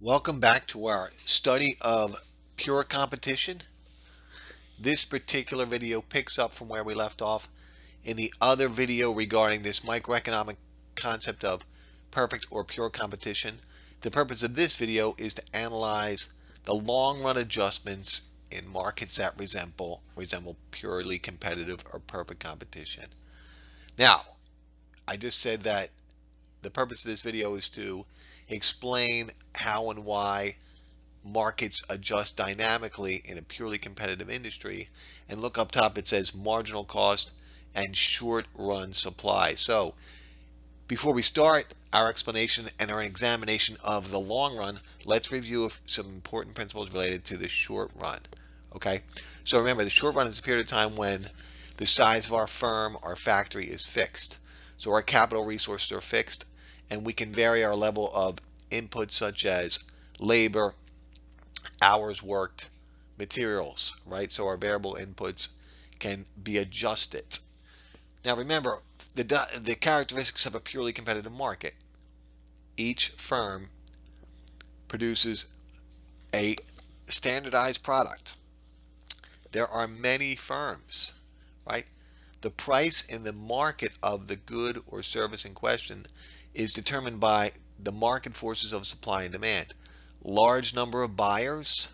Welcome back to our study of pure competition. This particular video picks up from where we left off in the other video regarding this microeconomic concept of perfect or pure competition. The purpose of this video is to analyze the long run adjustments in markets that resemble purely competitive or perfect competition. Now, I just said that the purpose of this video is to explain how and why markets adjust dynamically in a purely competitive industry. And look up top, it says marginal cost and short run supply. So before we start our explanation and our examination of the long run, let's review some important principles related to the short run. Okay, so remember, the short run is a period of time when the size of our firm, our factory, is fixed. So our capital resources are fixed, and we can vary our level of input such as labor, hours worked, materials, right? So our variable inputs can be adjusted. Now remember, the characteristics of a purely competitive market. Each firm produces a standardized product. There are many firms, right? The price in the market of the good or service in question is determined by the market forces of supply and demand. Large number of buyers,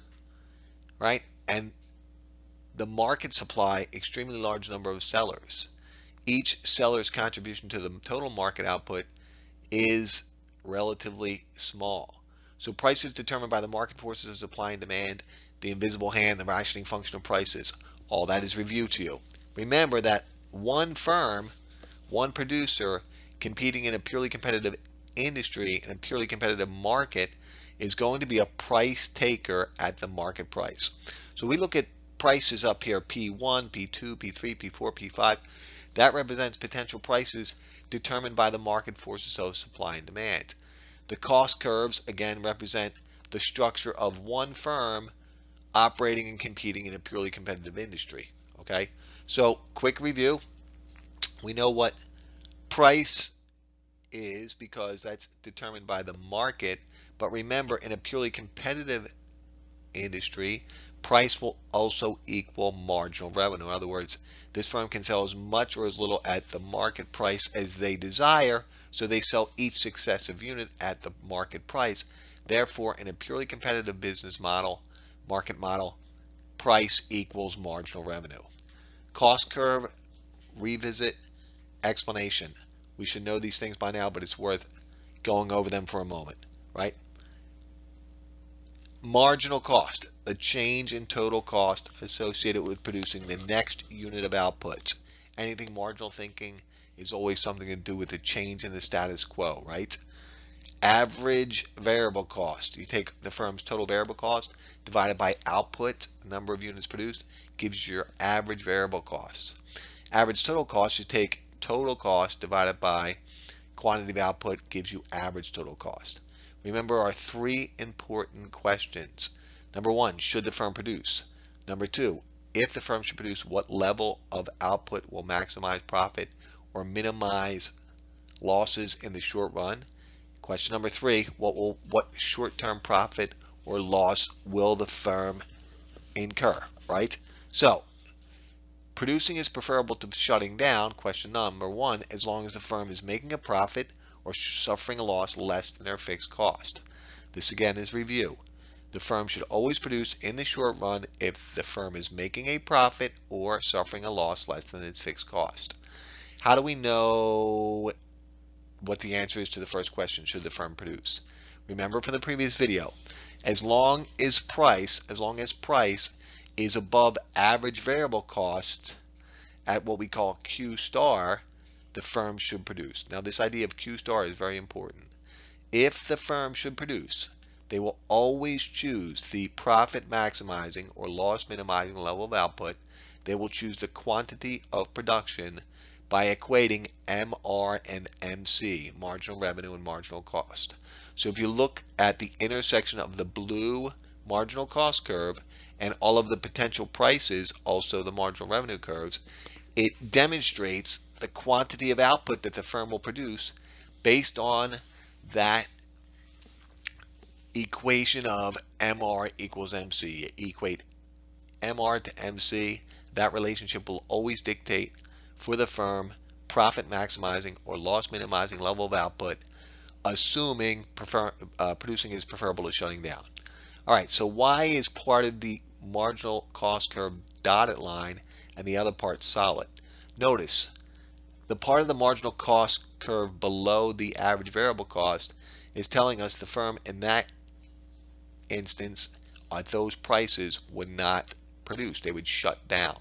right? And the market supply, extremely large number of sellers. Each seller's contribution to the total market output is relatively small. So price is determined by the market forces of supply and demand, the invisible hand, the rationing function of prices. All that is reviewed to you. Remember that one firm, one producer, competing in a purely competitive industry, in a purely competitive market, is going to be a price taker at the market price. So we look at prices up here, P1, P2, P3, P4, P5. That represents potential prices determined by the market forces of supply and demand. The cost curves, again, represent the structure of one firm operating and competing in a purely competitive industry. Okay, so quick review. We know what price is because that's determined by the market. But remember, in a purely competitive industry, price will also equal marginal revenue. In other words, this firm can sell as much or as little at the market price as they desire, so they sell each successive unit at the market price. Therefore, in a purely competitive business model, market model, price equals marginal revenue. Cost curve, revisit, explanation. We should know these things by now, but it's worth going over them for a moment, right? Marginal cost, the change in total cost associated with producing the next unit of outputs. Anything marginal thinking is always something to do with the change in the status quo, right? Average variable cost. You take the firm's total variable cost divided by output, number of units produced, gives you your average variable cost. Average total cost, you take total cost divided by quantity of output, gives you average total cost. Remember our three important questions. Number one, should the firm produce? Number two, if the firm should produce, what level of output will maximize profit or minimize losses in the short run? Question number three, what short-term profit or loss will the firm incur, right? So, producing is preferable to shutting down, question number one, as long as the firm is making a profit or suffering a loss less than their fixed cost. This again is review. The firm should always produce in the short run if the firm is making a profit or suffering a loss less than its fixed cost. How do we know what the answer is to the first question, should the firm produce? Remember from the previous video, as long as price is above average variable cost at what we call Q star, the firm should produce. Now this idea of Q star is very important. If the firm should produce, they will always choose the profit maximizing or loss minimizing level of output. They will choose the quantity of production by equating MR and MC, marginal revenue and marginal cost. So if you look at the intersection of the blue marginal cost curve and all of the potential prices, also the marginal revenue curves, it demonstrates the quantity of output that the firm will produce based on that equation of MR equals MC. You equate MR to MC. That relationship will always dictate for the firm profit maximizing or loss minimizing level of output, assuming producing is preferable to shutting down. All right, so why is part of the marginal cost curve dotted line and the other part solid? Notice the part of the marginal cost curve below the average variable cost is telling us the firm in that instance at those prices would not produce. They would shut down.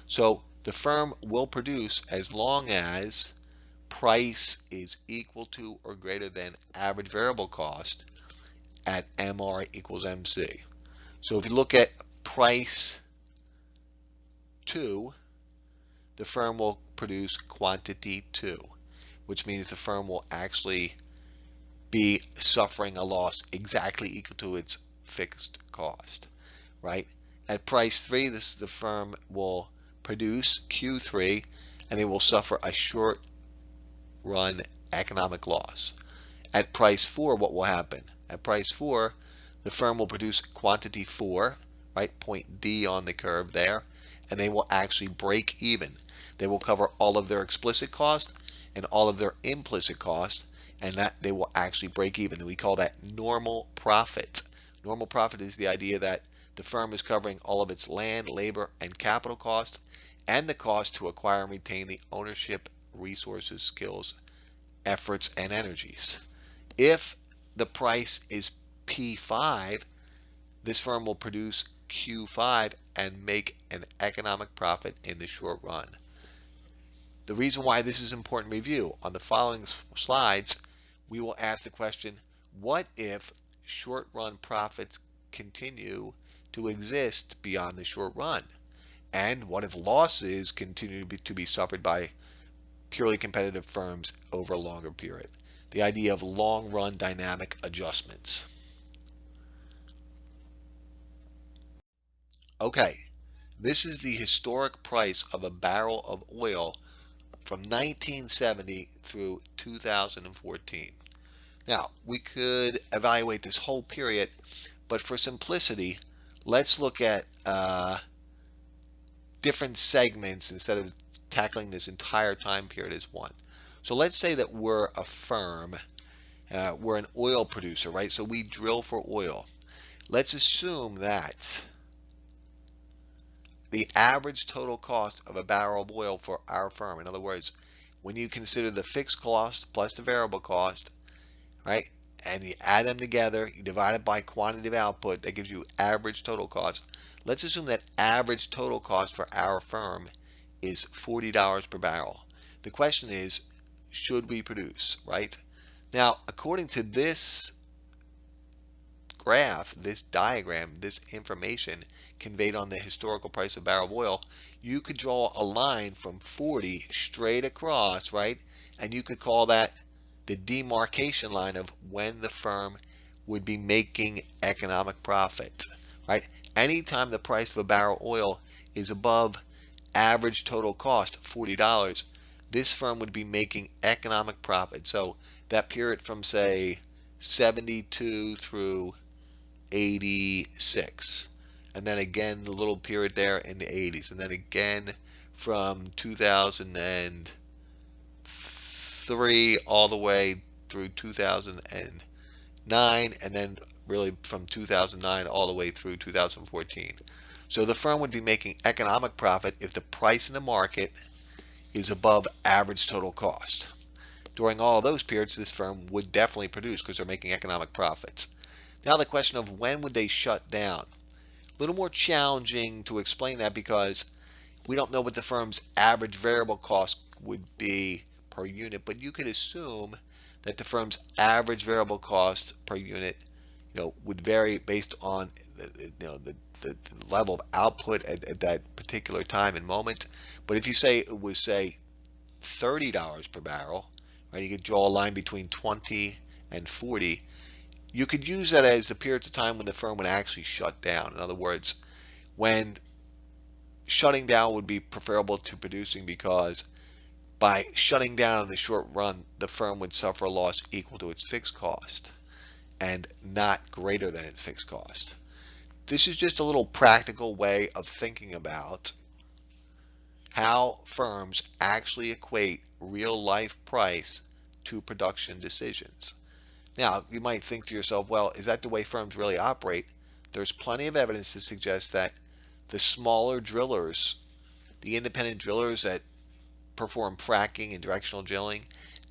So the firm will produce as long as price is equal to or greater than average variable cost at MR equals MC. So if you look at price 2, the firm will produce quantity 2, which means the firm will actually be suffering a loss exactly equal to its fixed cost, right? At price 3, the firm will produce Q3 and they will suffer a short run economic loss. At price 4, what will happen? At price 4, the firm will produce quantity 4, right? Point D on the curve there, and they will actually break even. They will cover all of their explicit cost and all of their implicit cost, and that they will actually break even. And we call that normal profit. Normal profit is the idea that the firm is covering all of its land, labor, and capital costs, and the cost to acquire and retain the ownership, resources, skills, efforts, and energies. If the price is P5, this firm will produce Q5 and make an economic profit in the short run. The reason why this is important review, on the following slides, we will ask the question, what if short run profits continue to exist beyond the short run? And what if losses continue to be suffered by purely competitive firms over a longer period? The idea of long run dynamic adjustments. Okay, this is the historic price of a barrel of oil from 1970 through 2014. Now, we could evaluate this whole period, but for simplicity, let's look at different segments instead of tackling this entire time period as one. So let's say that we're a firm, we're an oil producer, right? So we drill for oil. Let's assume that the average total cost of a barrel of oil for our firm, in other words, when you consider the fixed cost plus the variable cost, right, and you add them together, you divide it by quantity of output, that gives you average total cost. Let's assume that average total cost for our firm is $40 per barrel. The question is, should we produce, right? Now, according to this graph, this diagram, this information conveyed on the historical price of a barrel of oil, you could draw a line from 40 straight across, right? And you could call that the demarcation line of when the firm would be making economic profit, right? Anytime the price of a barrel of oil is above average total cost, $40, this firm would be making economic profit. So that period from, say, 72 through 86, and then again a little period there in the 80s, and then again from 2003 all the way through 2009, and then really from 2009 all the way through 2014. So the firm would be making economic profit if the price in the market is above average total cost. During all of those periods, this firm would definitely produce because they're making economic profits. Now the question of when would they shut down? A little more challenging to explain that because we don't know what the firm's average variable cost would be per unit, but you could assume that the firm's average variable cost per unit, would vary based on the level of output at that particular time and moment. But if you say it was, say, $30 per barrel, right, you could draw a line between 20 and 40. You could use that as the periods of time when the firm would actually shut down. In other words, when shutting down would be preferable to producing because by shutting down in the short run, the firm would suffer a loss equal to its fixed cost. and not greater than its fixed cost. This is just a little practical way of thinking about how firms actually equate real life price to production decisions. Now, you might think to yourself, well, is that the way firms really operate? There's plenty of evidence to suggest that the smaller drillers, the independent drillers that perform fracking and directional drilling,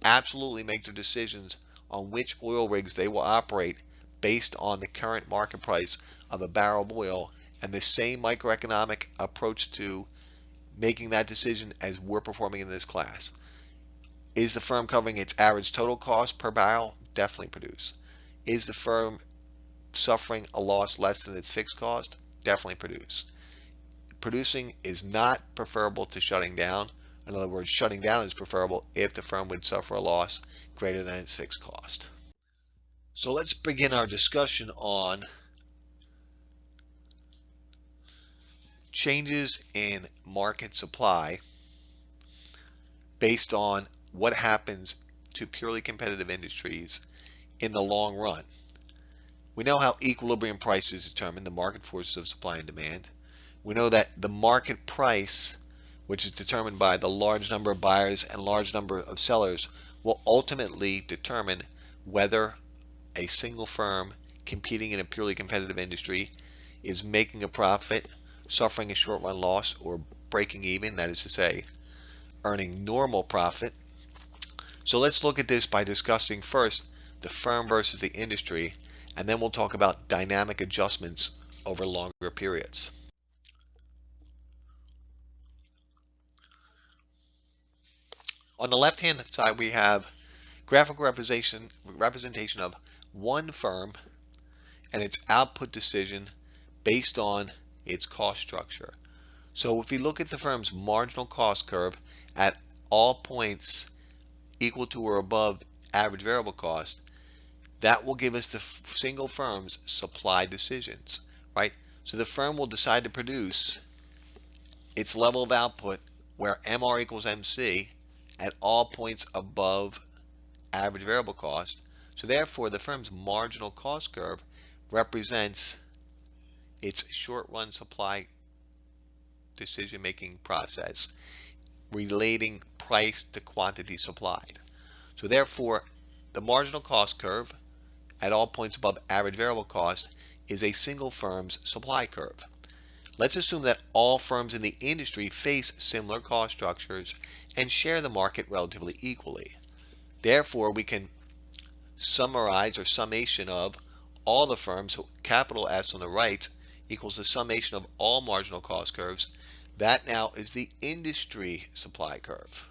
absolutely make their decisions on which oil rigs they will operate based on the current market price of a barrel of oil, and the same microeconomic approach to making that decision as we're performing in this class. Is the firm covering its average total cost per barrel? Definitely produce. Is the firm suffering a loss less than its fixed cost? Definitely produce. Producing is not preferable to shutting down. In other words, shutting down is preferable if the firm would suffer a loss greater than its fixed cost. So let's begin our discussion on changes in market supply based on what happens to purely competitive industries in the long run. We know how equilibrium price is determined, the market forces of supply and demand. We know that the market price, which is determined by the large number of buyers and large number of sellers, will ultimately determine whether a single firm competing in a purely competitive industry is making a profit, suffering a short-run loss, or breaking even, that is to say, earning normal profit. So let's look at this by discussing first the firm versus the industry, and then we'll talk about dynamic adjustments over longer periods. On the left-hand side, we have graphical representation of one firm and its output decision based on its cost structure. So if we look at the firm's marginal cost curve at all points equal to or above average variable cost, that will give us the single firm's supply decisions, right? So the firm will decide to produce its level of output where MR equals MC at all points above average variable cost. So therefore, the firm's marginal cost curve represents its short-run supply decision-making process relating price to quantity supplied. So therefore, the marginal cost curve at all points above average variable cost is a single firm's supply curve. Let's assume that all firms in the industry face similar cost structures and share the market relatively equally. Therefore, we can summarize or summation of all the firms, so capital S on the right equals the summation of all marginal cost curves. That now is the industry supply curve.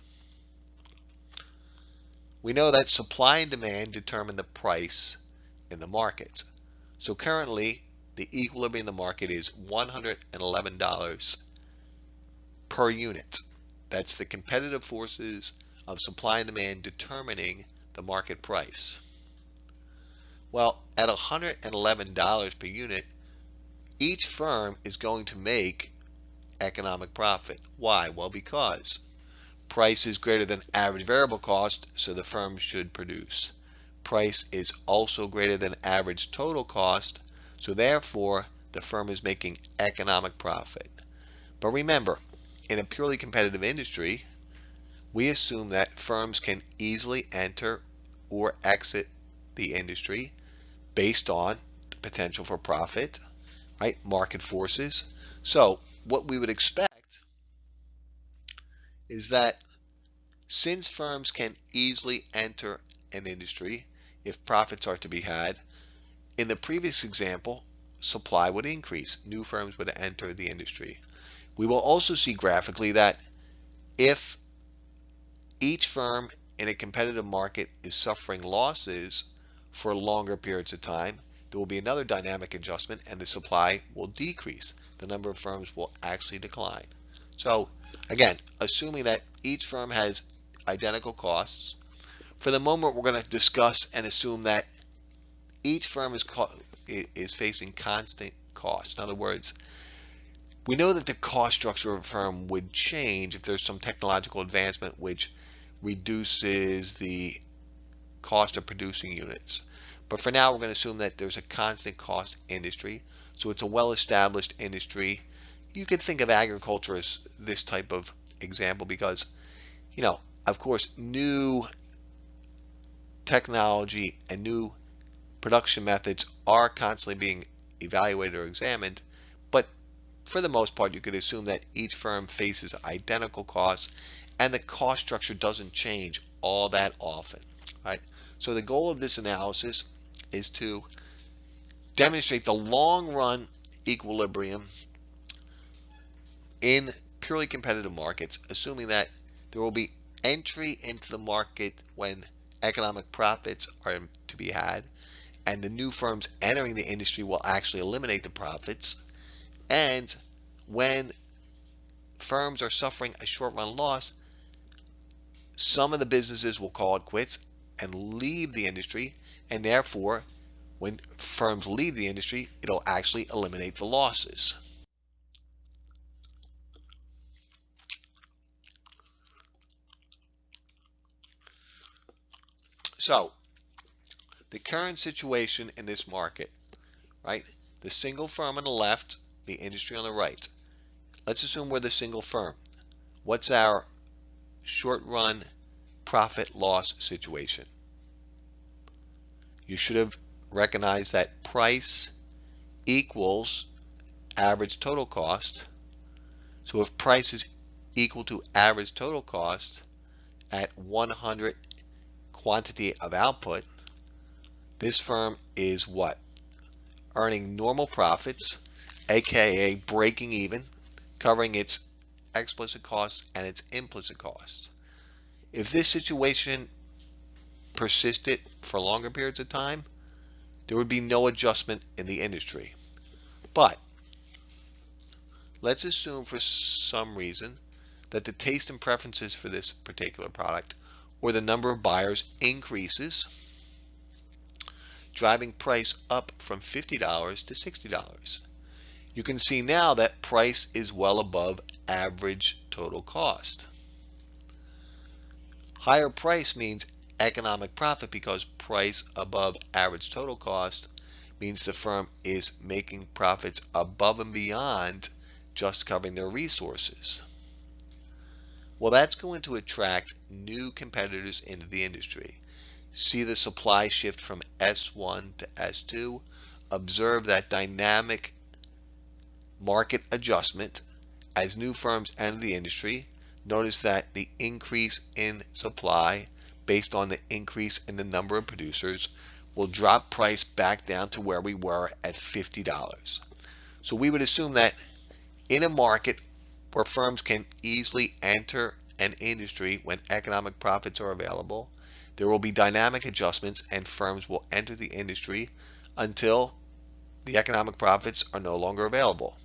We know that supply and demand determine the price in the market. So currently, the equilibrium in the market is $111 per unit. That's the competitive forces of supply and demand determining the market price. Well, at $111 per unit, each firm is going to make economic profit. Why? Well, because price is greater than average variable cost, so the firm should produce. Price is also greater than average total cost, so therefore the firm is making economic profit. But remember, in a purely competitive industry, we assume that firms can easily enter or exit the industry based on the potential for profit, right? Market forces. So what we would expect is that since firms can easily enter an industry if profits are to be had, in the previous example, supply would increase. New firms would enter the industry. We will also see graphically that if each firm in a competitive market is suffering losses for longer periods of time, there will be another dynamic adjustment and the supply will decrease. The number of firms will actually decline. So again, assuming that each firm has identical costs, for the moment we're going to discuss and assume that each firm is facing constant cost. In other words, we know that the cost structure of a firm would change if there's some technological advancement which reduces the cost of producing units. But for now, we're going to assume that there's a constant cost industry. So it's a well-established industry. You could think of agriculture as this type of example because, of course, new technology and new production methods are constantly being evaluated or examined. But for the most part, you could assume that each firm faces identical costs and the cost structure doesn't change all that often, right? So the goal of this analysis is to demonstrate the long run equilibrium in purely competitive markets, assuming that there will be entry into the market when economic profits are to be had, and the new firms entering the industry will actually eliminate the profits, and when firms are suffering a short run loss, some of the businesses will call it quits and leave the industry, and therefore when firms leave the industry, it'll actually eliminate the losses. So the current situation in this market, right? The single firm on the left, the industry on the right. Let's assume we're the single firm. What's our short run profit loss situation? You should have recognized that price equals average total cost. So if price is equal to average total cost at 100 quantity of output, this firm is what? Earning normal profits, aka breaking even, covering its explicit costs and its implicit costs. If this situation persisted for longer periods of time, there would be no adjustment in the industry. But let's assume for some reason that the taste and preferences for this particular product or the number of buyers increases, driving price up from $50 to $60. You can see now that price is well above average total cost. Higher price means economic profit because price above average total cost means the firm is making profits above and beyond just covering their resources. Well, that's going to attract new competitors into the industry. See the supply shift from S1 to S2. Observe that dynamic market adjustment as new firms enter the industry. Notice that the increase in supply based on the increase in the number of producers will drop price back down to where we were at $50. So we would assume that in a market where firms can easily enter an industry when economic profits are available, there will be dynamic adjustments and firms will enter the industry until the economic profits are no longer available.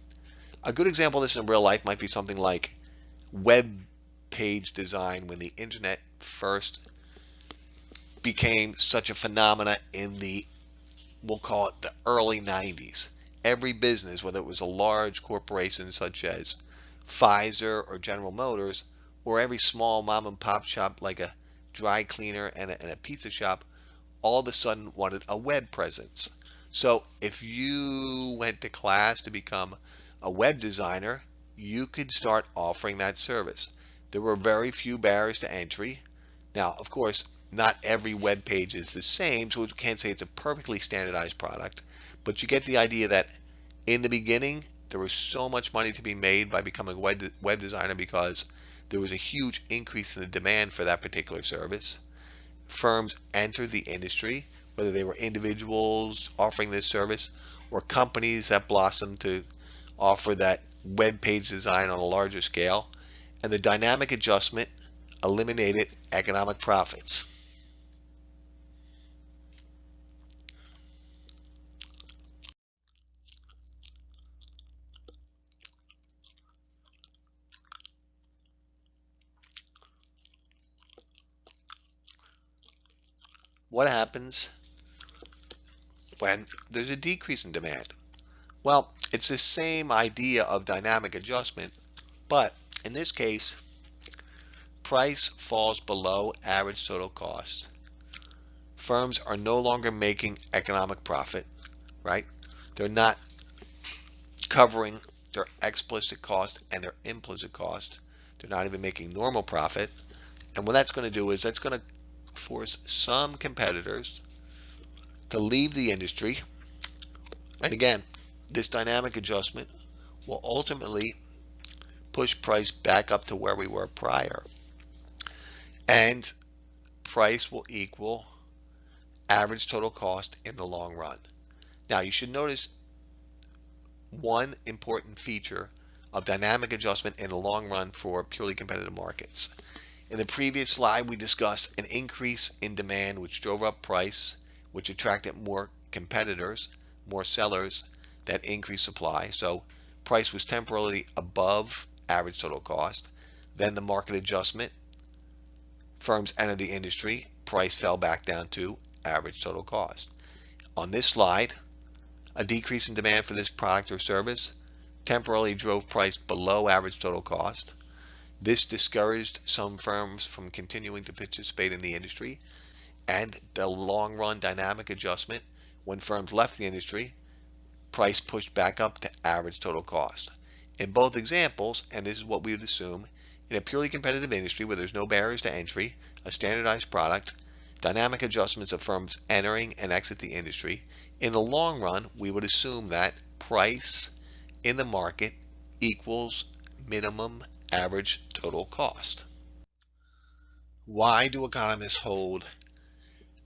A good example of this in real life might be something like web page design when the internet first became such a phenomena in the, we'll call it the early 90s. Every business, whether it was a large corporation such as Pfizer or General Motors, or every small mom and pop shop like a dry cleaner and a pizza shop, all of a sudden wanted a web presence. So if you went to class to become a web designer, you could start offering that service. There were very few barriers to entry. Now, of course, not every web page is the same, so we can't say it's a perfectly standardized product, but you get the idea that in the beginning, there was so much money to be made by becoming a web designer because there was a huge increase in the demand for that particular service. Firms entered the industry, whether they were individuals offering this service or companies that blossomed to offer that web page design on a larger scale, and the dynamic adjustment eliminated economic profits. What happens when there's a decrease in demand? Well, it's the same idea of dynamic adjustment, but in this case, price falls below average total cost. firms are no longer making economic profit, right? They're not covering their explicit cost and their implicit cost. They're not even making normal profit. And what that's going to do is that's going to force some competitors to leave the industry. And again, this dynamic adjustment will ultimately push price back up to where we were prior. And price will equal average total cost in the long run. Now you should notice one important feature of dynamic adjustment in the long run for purely competitive markets. In the previous slide, we discussed an increase in demand which drove up price, which attracted more competitors, more sellers that increased supply. So price was temporarily above average total cost. Then the market adjustment, firms entered the industry, price fell back down to average total cost. On this slide, a decrease in demand for this product or service temporarily drove price below average total cost. This discouraged some firms from continuing to participate in the industry, and the long-run dynamic adjustment, when firms left the industry, price pushed back up to average total cost. In both examples, and this is what we would assume, in a purely competitive industry where there's no barriers to entry, a standardized product, dynamic adjustments of firms entering and exit the industry, in the long run, we would assume that price in the market equals minimum average total cost. Why do economists hold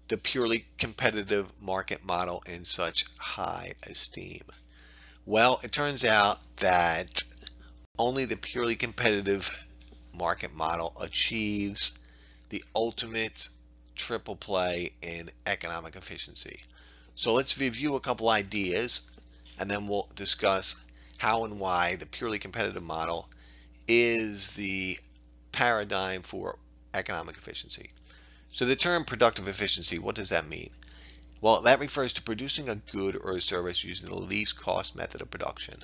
the purely competitive market model in such high esteem? Well, it turns out that only the purely competitive market model achieves the ultimate triple play in economic efficiency. So let's review a couple ideas and then we'll discuss how and why the purely competitive model is the paradigm for economic efficiency. So the term productive efficiency, what does that mean? Well, that refers to producing a good or a service using the least cost method of production.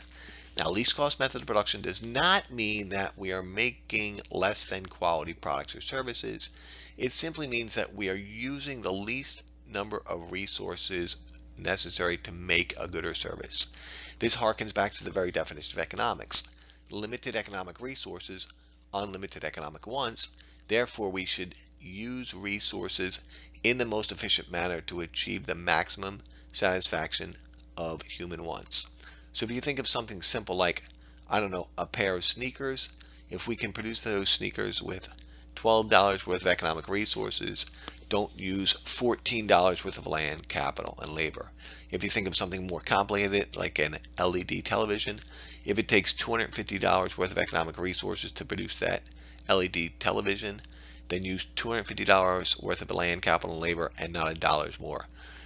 Now, least cost method of production does not mean that we are making less than quality products or services. It simply means that we are using the least number of resources necessary to make a good or service. This harkens back to the very definition of economics. Limited economic resources, unlimited economic wants. Therefore, we should use resources in the most efficient manner to achieve the maximum satisfaction of human wants. So if you think of something simple like, I don't know, a pair of sneakers, if we can produce those sneakers with $12 worth of economic resources, don't use $14 worth of land, capital, and labor. If you think of something more complicated like an LED television, if it takes $250 worth of economic resources to produce that LED television, then use $250 worth of land, capital, and labor, and not $1 more.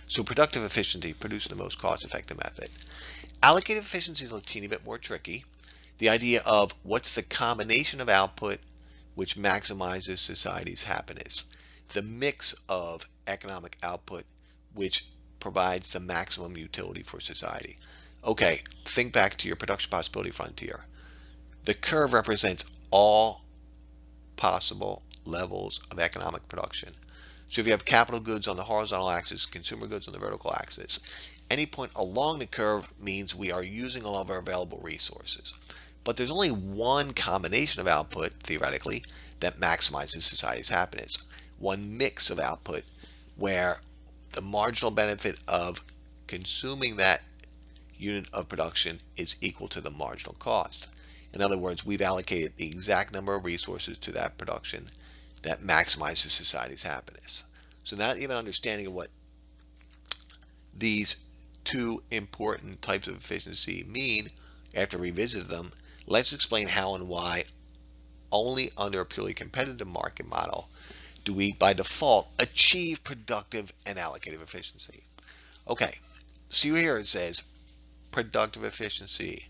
So productive efficiency, producing the most cost-effective method. Allocative efficiency is a teeny bit more tricky. The idea of what's the combination of output which maximizes society's happiness. The mix of economic output which provides the maximum utility for society. Okay, think back to your production possibility frontier. The curve represents all possible levels of economic production. So if you have capital goods on the horizontal axis, consumer goods on the vertical axis, any point along the curve means we are using all of our available resources. But there's only one combination of output, theoretically, that maximizes society's happiness. One mix of output where the marginal benefit of consuming that unit of production is equal to the marginal cost. In other words, we've allocated the exact number of resources to that production that maximizes society's happiness. So now that you have an understanding of what these two important types of efficiency mean after revisiting them, let's explain how and why only under a purely competitive market model do we by default achieve productive and allocative efficiency. Okay, so here it says productive efficiency,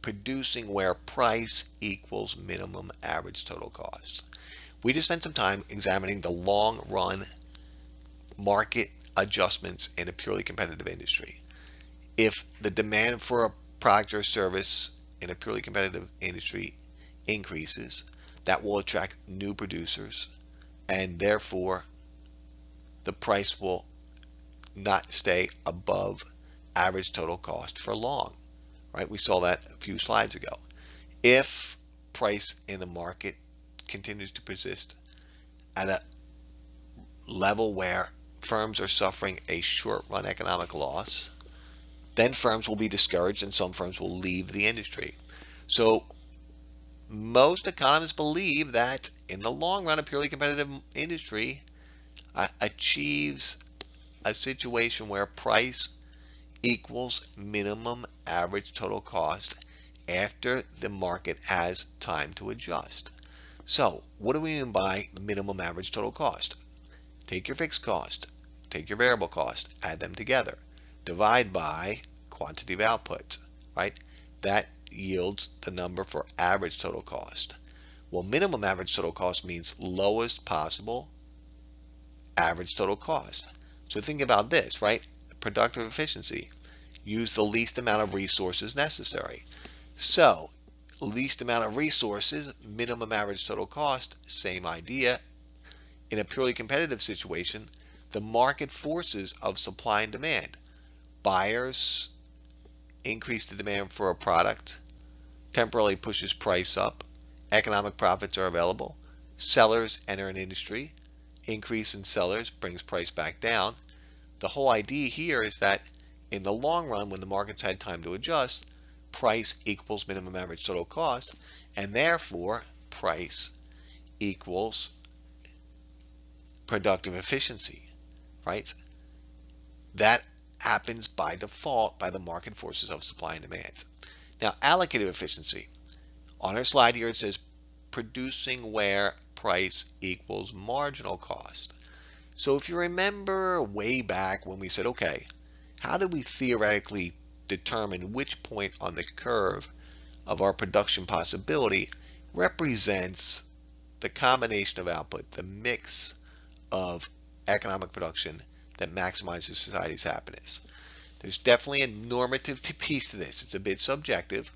producing where price equals minimum average total cost. We just spent some time examining the long run market adjustments in a purely competitive industry. If the demand for a product or service in a purely competitive industry increases, that will attract new producers, and therefore the price will not stay above average total cost for long, right? We saw that a few slides ago. If price in the market continues to persist at a level where firms are suffering a short-run economic loss, then firms will be discouraged and some firms will leave the industry. So most economists believe that in the long run, a purely competitive industry achieves a situation where price equals minimum average total cost after the market has time to adjust. So what do we mean by minimum average total cost? Take your fixed cost, take your variable cost, add them together, divide by quantity of output, right? That yields the number for average total cost. Well, minimum average total cost means lowest possible average total cost. So think about this, right? Productive efficiency. Use the least amount of resources necessary. So, least amount of resources, minimum average total cost, same idea. In a purely competitive situation, the market forces of supply and demand. Buyers increase the demand for a product, temporarily pushes price up, economic profits are available. Sellers enter an industry, increase in sellers brings price back down. The whole idea here is that in the long run, when the market's had time to adjust, price equals minimum average total cost, and therefore price equals productive efficiency, right? That happens by default by the market forces of supply and demand. Now, allocative efficiency. On our slide here, it says producing where price equals marginal cost. So if you remember way back when we said, okay, how do we theoretically determine which point on the curve of our production possibility represents the combination of output, the mix of economic production that maximizes society's happiness? There's definitely a normative piece to this. It's a bit subjective,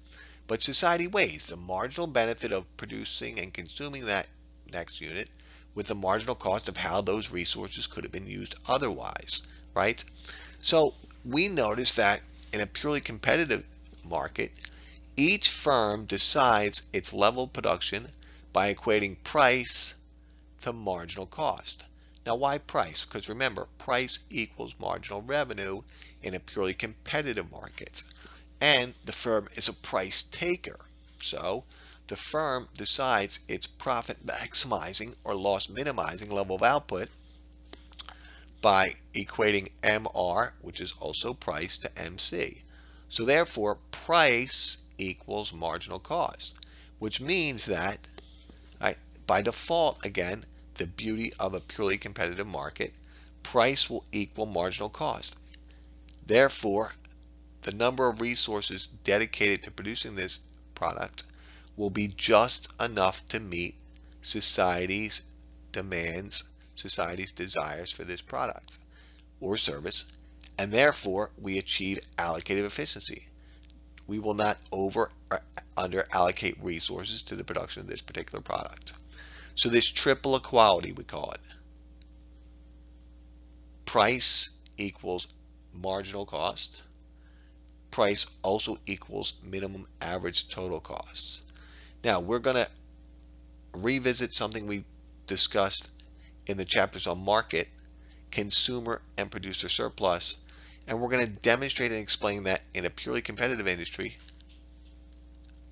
but society weighs the marginal benefit of producing and consuming that next unit with the marginal cost of how those resources could have been used otherwise, right? So we notice that in a purely competitive market, each firm decides its level of production by equating price to marginal cost. Now, why price? Because remember, price equals marginal revenue in a purely competitive market. And the firm is a price taker. So the firm decides its profit maximizing or loss minimizing level of output by equating MR, which is also price, to MC. So therefore, price equals marginal cost, which means that, right, by default, again, the beauty of a purely competitive market, price will equal marginal cost. Therefore, the number of resources dedicated to producing this product will be just enough to meet society's demands, society's desires for this product or service, and therefore we achieve allocative efficiency. We will not over or under allocate resources to the production of this particular product. So this triple equality, we call it. Price equals marginal cost. Price also equals minimum average total costs. Now we're going to revisit something we discussed in the chapters on market, consumer, and producer surplus, and we're going to demonstrate and explain that in a purely competitive industry,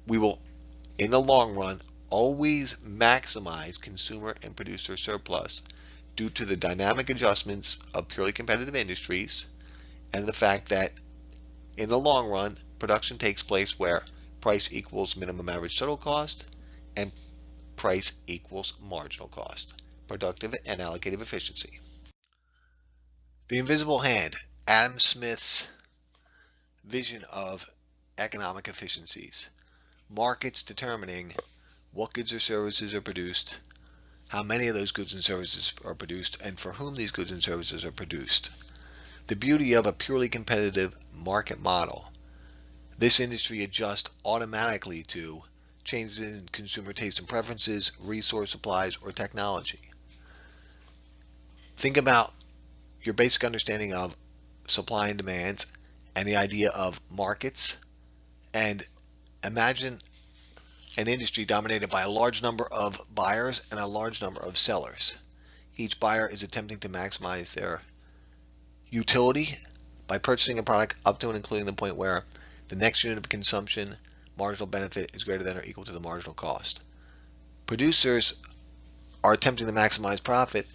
we will, in the long run, always maximize consumer and producer surplus due to the dynamic adjustments of purely competitive industries and the fact that in the long run, production takes place where price equals minimum average total cost and price equals marginal cost, productive and allocative efficiency. The invisible hand, Adam Smith's vision of economic efficiencies. Markets determining what goods or services are produced, how many of those goods and services are produced, and for whom these goods and services are produced. The beauty of a purely competitive market model. This industry adjusts automatically to changes in consumer taste and preferences, resource supplies, or technology. Think about your basic understanding of supply and demand and the idea of markets. And imagine an industry dominated by a large number of buyers and a large number of sellers. Each buyer is attempting to maximize their utility by purchasing a product up to and including the point where the next unit of consumption marginal benefit is greater than or equal to the marginal cost. Producers are attempting to maximize profit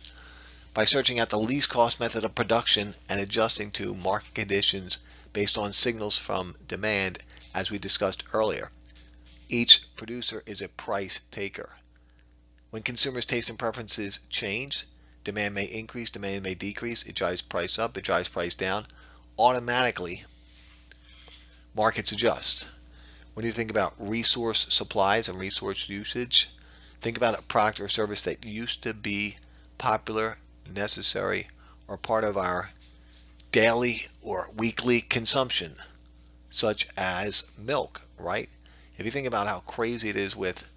by searching out the least cost method of production and adjusting to market conditions based on signals from demand, as we discussed earlier. Each producer is a price taker. When consumers' tastes and preferences change, demand may increase, demand may decrease, it drives price up, it drives price down. Automatically, markets adjust. When you think about resource supplies and resource usage, think about a product or service that used to be popular, necessary, or part of our daily or weekly consumption, such as milk, right? If you think about how crazy it is with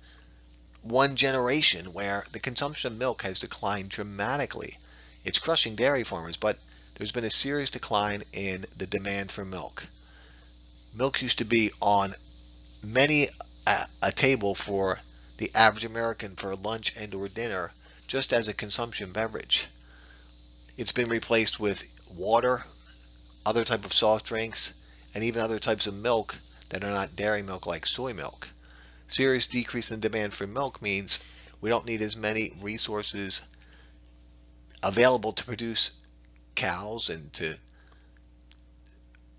one generation where the consumption of milk has declined dramatically, it's crushing dairy farmers, but there's been a serious decline in the demand for milk. Milk used to be on many a table for the average American for lunch and or dinner just as a consumption beverage. It's been replaced with water, other type of soft drinks, and even other types of milk that are not dairy milk like soy milk. Serious decrease in demand for milk means we don't need as many resources available to produce cows and to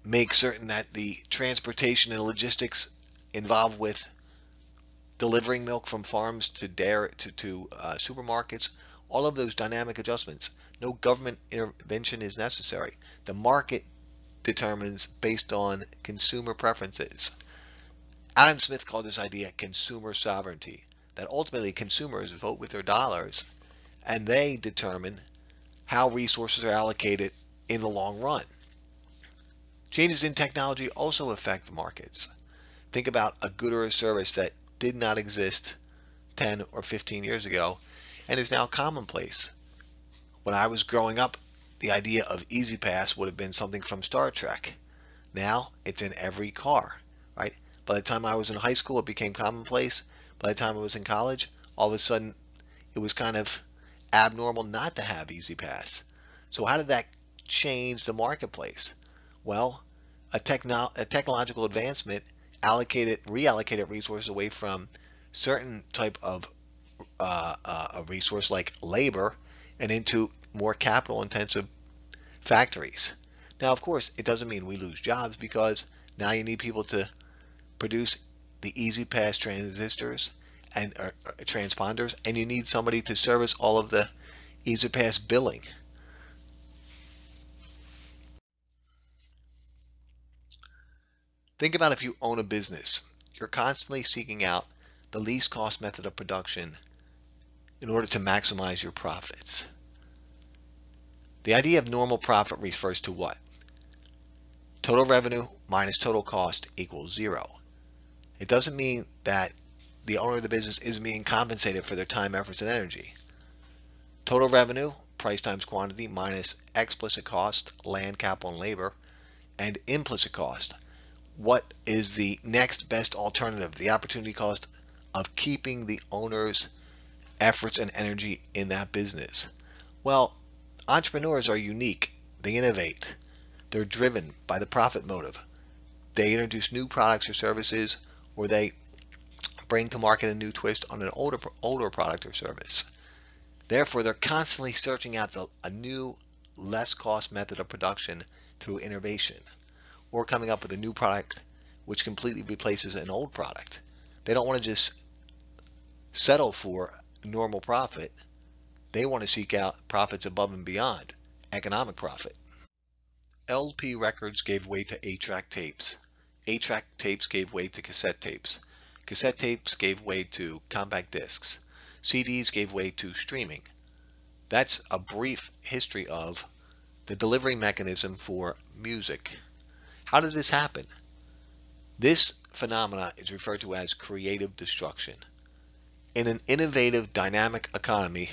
make certain that the transportation and logistics involved with delivering milk from farms to dairy to supermarkets, all of those dynamic adjustments. No government intervention is necessary. The market determines based on consumer preferences. Adam Smith called this idea consumer sovereignty, that ultimately consumers vote with their dollars and they determine how resources are allocated in the long run. Changes in technology also affect the markets. Think about a good or a service that did not exist 10 or 15 years ago and is now commonplace. When I was growing up, the idea of E-ZPass would have been something from Star Trek. Now it's in every car, right? By the time I was in high school, it became commonplace. By the time I was in college, all of a sudden, it was kind of abnormal not to have E-ZPass. So how did that change the marketplace? Well, a technological advancement reallocated resources away from certain type of a resource like labor and into more capital-intensive factories. Now, of course, it doesn't mean we lose jobs because now you need people to produce the E-ZPass transistors and transponders, and you need somebody to service all of the E-ZPass billing. Think about if you own a business. You're constantly seeking out the least cost method of production in order to maximize your profits. The idea of normal profit refers to what? Total revenue minus total cost equals zero. It doesn't mean that the owner of the business isn't being compensated for their time, efforts, and energy. Total revenue, price times quantity, minus explicit cost, land, capital, and labor, and implicit cost. What is the next best alternative, the opportunity cost of keeping the owner's efforts and energy in that business? Well, entrepreneurs are unique. They innovate. They're driven by the profit motive. They introduce new products or services, or they bring to market a new twist on an older product or service. Therefore, they're constantly searching out a new, less cost method of production through innovation, or coming up with a new product which completely replaces an old product. They don't want to just settle for normal profit. They want to seek out profits above and beyond economic profit. LP records gave way to 8-track tapes. 8-track tapes gave way to cassette tapes. Cassette tapes gave way to compact discs. CDs gave way to streaming. That's a brief history of the delivery mechanism for music. How did this happen? This phenomena is referred to as creative destruction. In an innovative, dynamic economy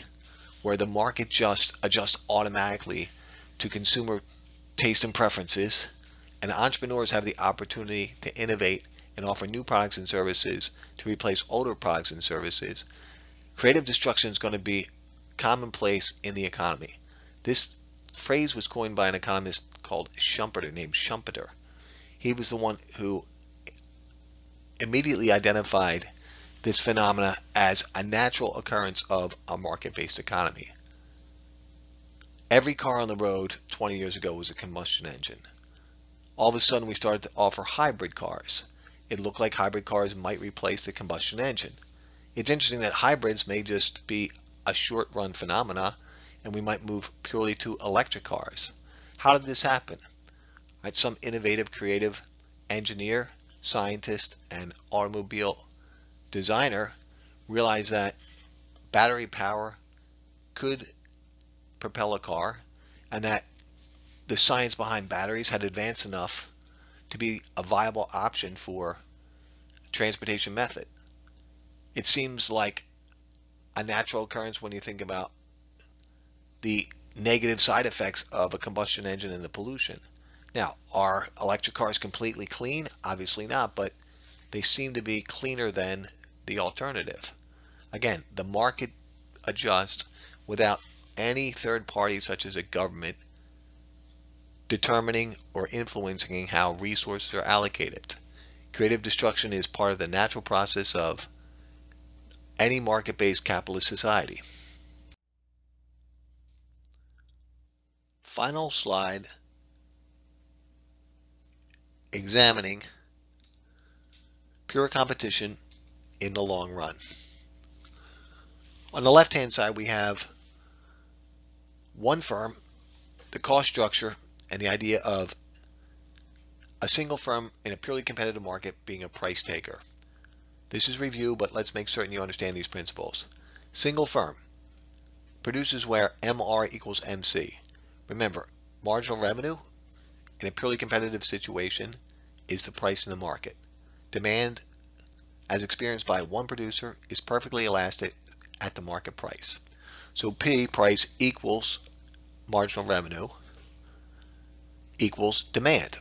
where the market just adjusts automatically to consumer taste and preferences, and entrepreneurs have the opportunity to innovate and offer new products and services to replace older products and services, creative destruction is going to be commonplace in the economy. This phrase was coined by an economist called Schumpeter, named Schumpeter. He was the one who immediately identified this phenomena as a natural occurrence of a market-based economy. Every car on the road 20 years ago was a combustion engine. All of a sudden we started to offer hybrid cars. It looked like hybrid cars might replace the combustion engine. It's interesting that hybrids may just be a short-run phenomena, and we might move purely to electric cars. How did this happen? Right, some innovative, creative engineer, scientist, and automobile designer realized that battery power could propel a car, and that the science behind batteries had advanced enough to be a viable option for transportation method. It seems like a natural occurrence when you think about the negative side effects of a combustion engine and the pollution. Now, are electric cars completely clean? Obviously not, but they seem to be cleaner than the alternative. Again, the market adjusts without any third party such as a government determining or influencing how resources are allocated. Creative destruction is part of the natural process of any market-based capitalist society. Final slide examining pure competition in the long run. On the left-hand side, we have one firm, the cost structure, and the idea of a single firm in a purely competitive market being a price taker. This is review, but let's make certain you understand these principles. Single firm produces where MR equals MC. Remember, marginal revenue in a purely competitive situation is the price in the market. Demand, as experienced by one producer, is perfectly elastic at the market price. So P, price, equals marginal revenue equals demand.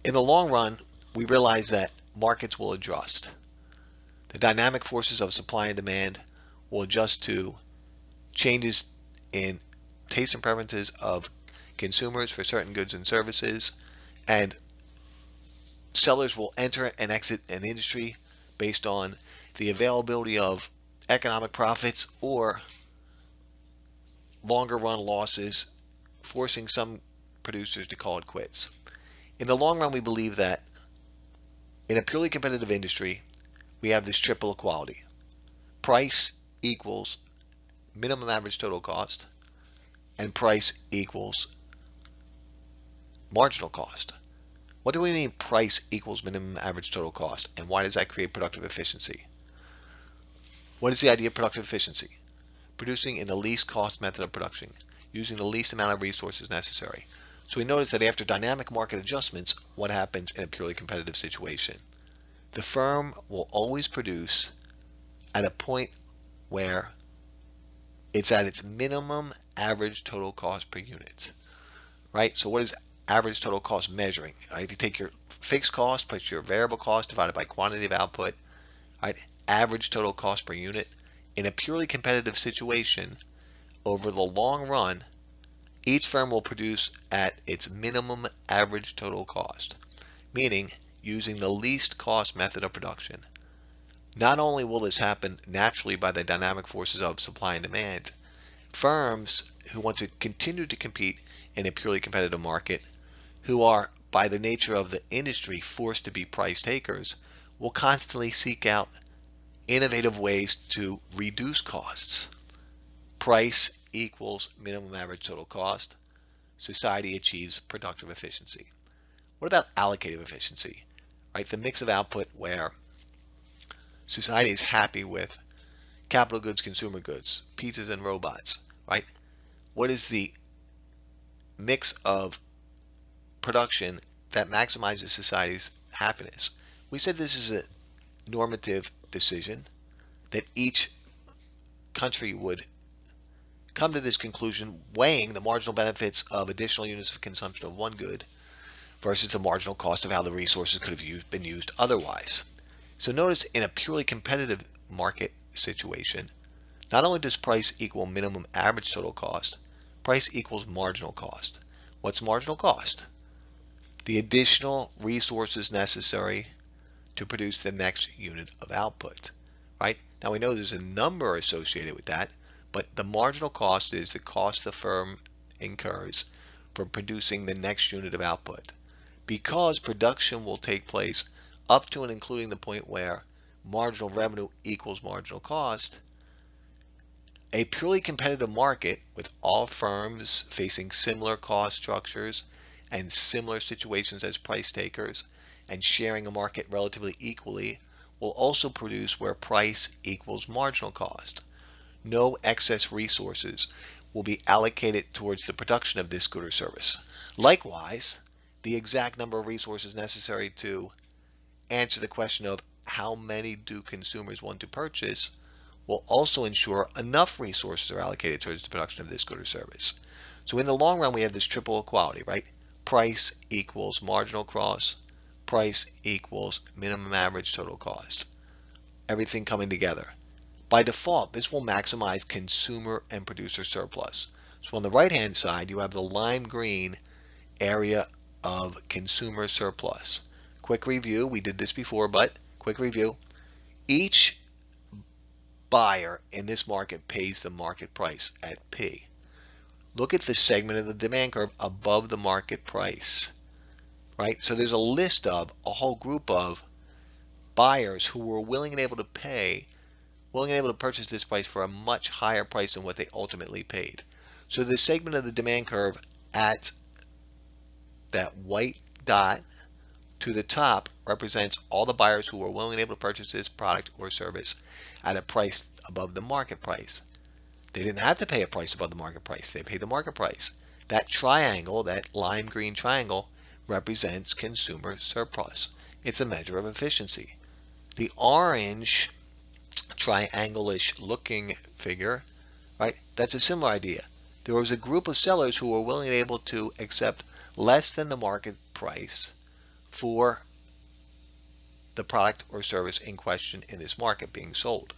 In the long run, we realize that markets will adjust. The dynamic forces of supply and demand will adjust to changes in taste and preferences of consumers for certain goods and services, and sellers will enter and exit an industry based on the availability of economic profits or longer run losses, forcing some producers to call it quits. In the long run, we believe that in a purely competitive industry, we have this triple equality. Price equals minimum average total cost, and price equals marginal cost. What do we mean price equals minimum average total cost, and why does that create productive efficiency? What is the idea of productive efficiency? Producing in the least cost method of production, using the least amount of resources necessary. So we notice that after dynamic market adjustments, what happens in a purely competitive situation? The firm will always produce at a point where it's at its minimum average total cost per unit, right? So what is average total cost measuring? Right? If you take your fixed cost plus your variable cost divided by quantity of output, right? Average total cost per unit. In a purely competitive situation, over the long run, each firm will produce at its minimum average total cost, meaning using the least cost method of production. Not only will this happen naturally by the dynamic forces of supply and demand, firms who want to continue to compete in a purely competitive market, who are by the nature of the industry forced to be price takers, will constantly seek out innovative ways to reduce costs. Price equals minimum average total cost. Society achieves productive efficiency. What about allocative efficiency? Right, the mix of output where society is happy with capital goods, consumer goods, pizzas and robots, right? What is the mix of production that maximizes society's happiness? We said this is a normative decision that each country would come to this conclusion weighing the marginal benefits of additional units of consumption of one good versus the marginal cost of how the resources could have been used otherwise. So notice in a purely competitive market situation, not only does price equal minimum average total cost, price equals marginal cost. What's marginal cost? The additional resources necessary to produce the next unit of output, right? Now we know there's a number associated with that, but the marginal cost is the cost the firm incurs for producing the next unit of output. Because production will take place up to and including the point where marginal revenue equals marginal cost, a purely competitive market with all firms facing similar cost structures and similar situations as price takers and sharing a market relatively equally will also produce where price equals marginal cost. No excess resources will be allocated towards the production of this good or service. Likewise, the exact number of resources necessary to answer the question of how many do consumers want to purchase will also ensure enough resources are allocated towards the production of this good or service. So in the long run, we have this triple equality, right? Price equals marginal cost, price equals minimum average total cost. Everything coming together. By default, this will maximize consumer and producer surplus. So on the right-hand side, you have the lime green area of consumer surplus. Quick review, we did this before, but quick review. Each buyer in this market pays the market price at P. Look at the segment of the demand curve above the market price, right? So there's a list of a whole group of buyers who were willing and able to purchase this price for a much higher price than what they ultimately paid. So the segment of the demand curve at that white dot to the top represents all the buyers who were willing and able to purchase this product or service at a price above the market price. They didn't have to pay a price above the market price. They paid the market price. That triangle, that lime green triangle, represents consumer surplus. It's a measure of efficiency. The orange triangle-ish looking figure, right, that's a similar idea. There was a group of sellers who were willing and able to accept less than the market price for the product or service in question in this market being sold.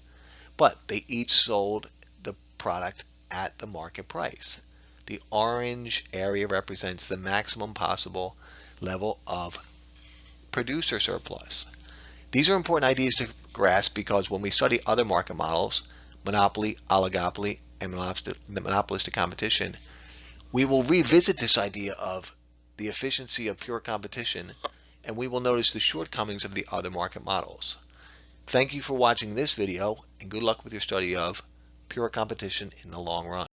But they each sold the product at the market price. The orange area represents the maximum possible level of producer surplus. These are important ideas to grasp because when we study other market models, monopoly, oligopoly, and monopolistic competition, we will revisit this idea of the efficiency of pure competition, and we will notice the shortcomings of the other market models. Thank you for watching this video, and good luck with your study of pure competition in the long run.